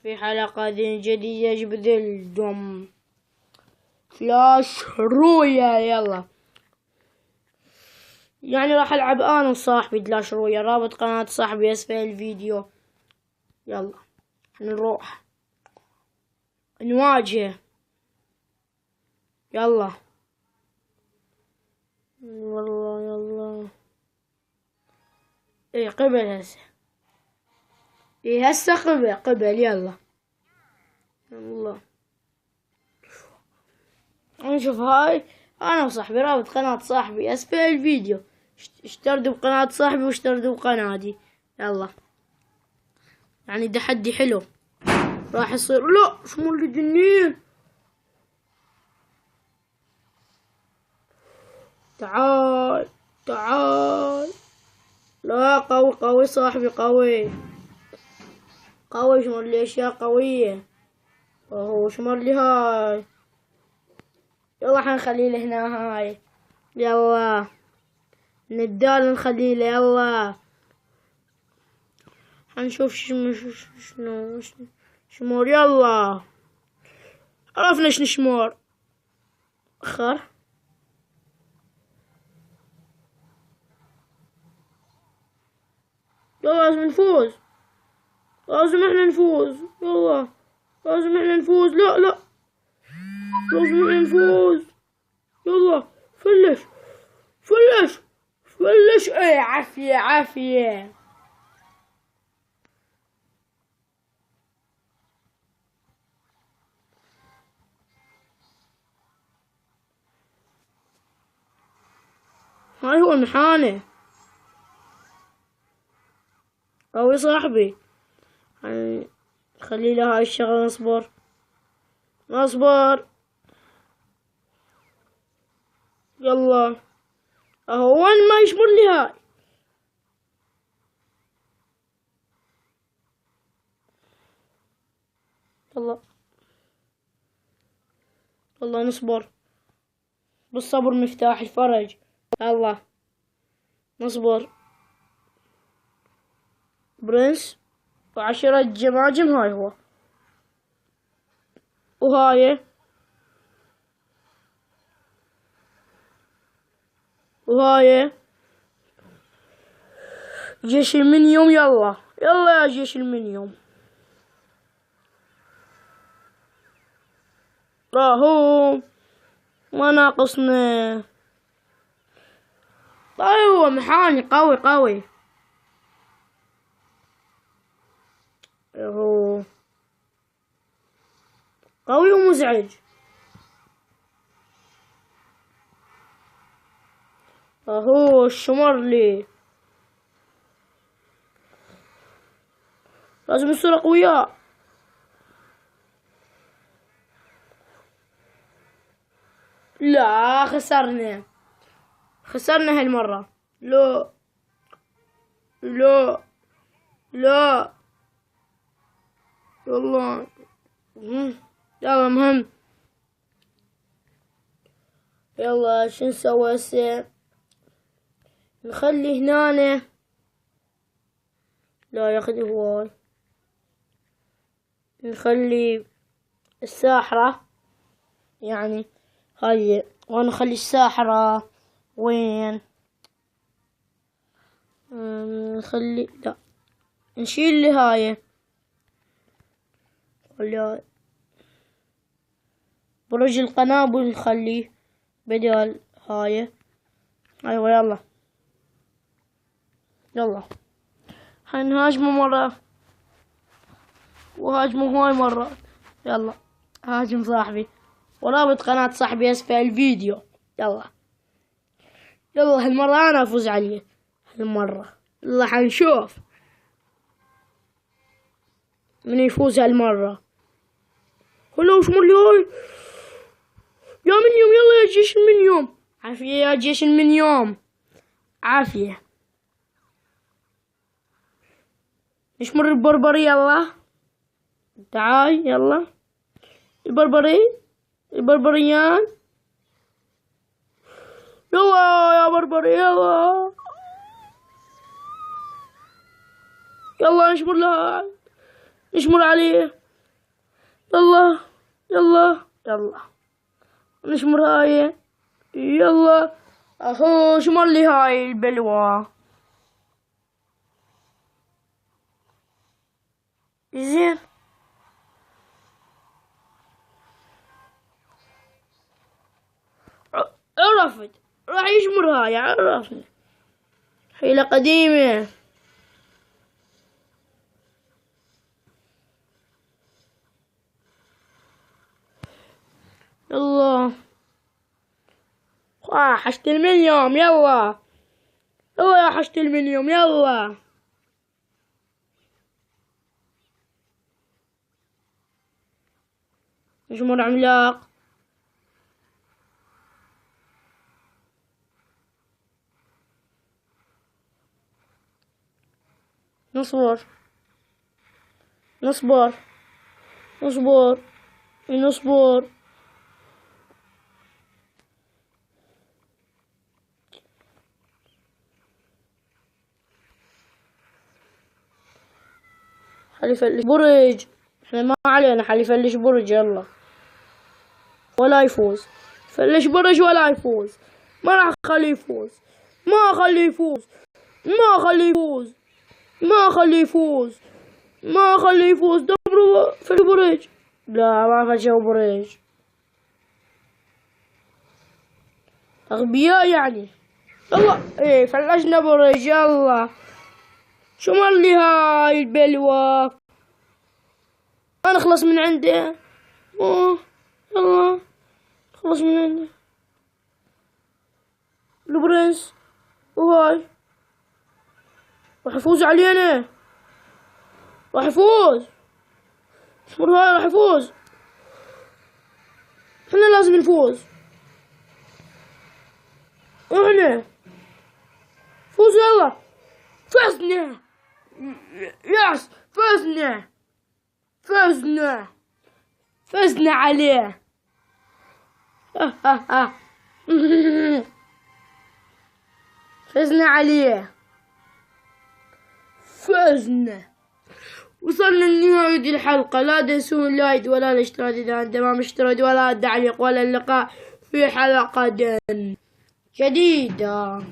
في حلقة جديدة جبدلكم فلاش رويال. يلا يعني راح العب انا وصاحبي كلاش رويال. رابط قناة صاحبي اسفل الفيديو. يلا نروح نواجه. يلا والله يلا. ايه قبل هسه. ايه هسه قبل يلا. والله نشوف هاي انا وصاحبي. رابط قناة صاحبي اسفل الفيديو. اشتركوا بقناة صاحبي واشتركوا بقناتي. يلا يعني تحدي حلو راح يصير. لا شو اللي جنين. تعال تعال. لا قوي صاحبي قوي شمر لي اشياء قوية. اوه شمر لي هاي. يلا حنخلي له هنا هاي. يلا ندال نخلي له. يلا حنشوف شنو شمور. يلا عرفنا شنو شمور. اخر يلا لازم نفوز. لازم احنا نفوز. يلا لازم احنا نفوز. لا لازم احنا نفوز. يلا فلش. ايه عافية. هاي هو المحانة. قوي صاحبي. يعني خلي له هاي الشغلة. نصبر. يلا اهو وين ما يشمر لي هاي. يلا نصبر. بالصبر مفتاح الفرج. يلا نصبر. برنس وعشرة جماجم. هاي هو وهاي جيش المنيوم. يلا يا جيش المنيوم. راهو ما ناقصنا. هو محاني قوي. هو قوي ومزعج. اهو الشمر لي. لازم نصير اقوياء. لا خسرنا هالمرة. لا يلا مهم. يلا شو نسوي هسه. نخلي هنا. لا ياخذ هواي. نخلي الساحرة يعني هاي. ونخلي الساحرة وين. نخلي لا نشيل لي هاي. خلي برج القنابل نخليه بدل هاي. ايوه يلا حنهاجمه مرة وهاجمه هاي مرة. يلا هاجم صاحبي. ورابط قناة صاحبي اسفل الفيديو. يلا هالمرة انا افوز عليه. هالمرة يلا حنشوف من يفوز هالمرة. هلا وش مر لي هاي. يا منيوم. يلا يا جيش المنيوم. عافية يا جيش المنيوم. عافية. نشمر البربري. يلا تعال. يلا البربريان. يلا يا بربري. يلا نشمر عليه. يلا يلا يلا نشمر هاي. يلا اهو شمر لي هاي البلوى. زين عرفت راح يشمر هاي. عرفت حيلة قديمة. يلا حشت المليون. يلا يلا يا حشت المليون. يلا نشمر عملاق. نصبر نصبر نصبر نصبر. حليفلش برج. احنا ما علينا حليفلش برج. يلا ولا يفوز. فلش برج ولا يفوز. ما راح اخليه يفوز. ما اخليه يفوز. ما اخليه يفوز. ما اخليه يفوز. ما اخليه يفوز. دبروا فلش برج. لا ما فلشوا برج. اغبياء يعني. يلا ايه فلشنا برج. يلا شو مر لي هاي البلوى. ما نخلص من عنده. يلا خلص من عنده البرنس. وهاي راح يفوز علينا. راح يفوز. اصبر هاي راح يفوز. احنا لازم نفوز. احنا فوز. يلا فزنا. ياس فزنا. فزنا. فزنا عليه. فزنا عليه. فزنا. وصلنا لنهاية دي الحلقة. لا تنسون اللايك ولا الاشتراك إذا أنت ما مشترك ولا التعليق ولا اللقاء في حلقة جديدة.